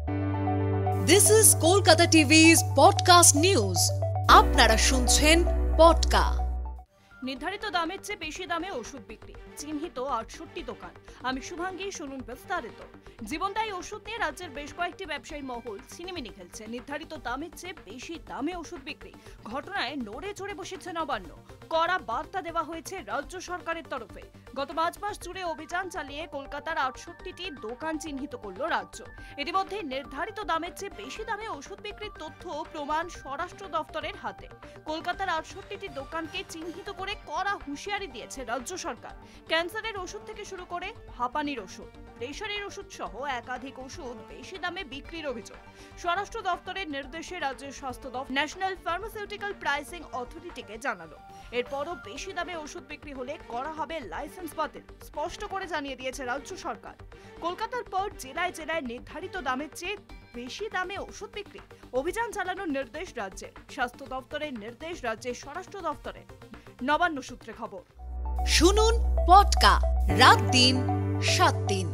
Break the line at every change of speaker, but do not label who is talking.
This is Kolkata TV's podcast news. আপনারা শুনছেন পডকা।
নির্ধারিত দামের চেয়ে বেশি দামে ওষুধ বিক্রি, চিহ্নিত 68 দোকান। আমি শুভাঙ্গী, শুনুন বিস্তারিত। জীবনদায়ী ওষুধ নিয়ে রাজ্যের বেশ কয়েকটি ব্যবসায়ী মহল ছিনিমিনি খেলছে। নির্ধারিত দামের চেয়ে বেশি দামে ওষুধ বিক্রি ঘটনায় নড়ে চড়ে বসেছে নবান্ন। কড়া বার্তা দেওয়া হয়েছে রাজ্য সরকারের তরফে। গত 5 মাস জুড়ে অভিযান চালিয়ে কলকাতার 68টি দোকান চিহ্নিত করল রাজ্য। ইতিমধ্যে নির্ধারিত দামের চেয়ে বেশি দামে ওষুধ বিক্রির তথ্য প্রমাণ স্বরাষ্ট্র দফতরের হাতে। কলকাতার 68টি দোকানকে চিহ্নিত করে কড়া হুঁশিয়ারি দিয়েছে রাজ্য সরকার। ক্যান্সারের ওষুধ থেকে শুরু করে হাঁপানির ওষুধ, প্রেশারের ওষুধ সহ একাধিক ওষুধ বেশি দামে বিক্রির অভিযোগ। স্বরাষ্ট্র দফতরের নির্দেশে রাজ্যের স্বাস্থ্য দফতর ন্যাশনাল ফার্মাসিউটিক্যাল প্রাইসিং অথরিটিকে জানালো। এরপরও বেশি দামে ওষুধ বিক্রি হলে করা হবে লাইসেন্স বাতিল, স্পষ্ট করে জানিয়ে দিয়েছে রাজ্য সরকার। কলকাতার পর জেলায় জেলায় নির্ধারিত দামের চেয়ে বেশি দামে ওষুধ বিক্রি অভিযান চালানোর নির্দেশ রাজ্যের স্বাস্থ্য দফতরের নির্দেশ রাজ্যের স্বরাষ্ট্র দফতরের। নবান্ন সূত্রে খবর।
শুনুন পডকা, রাত দিন 7 দিন।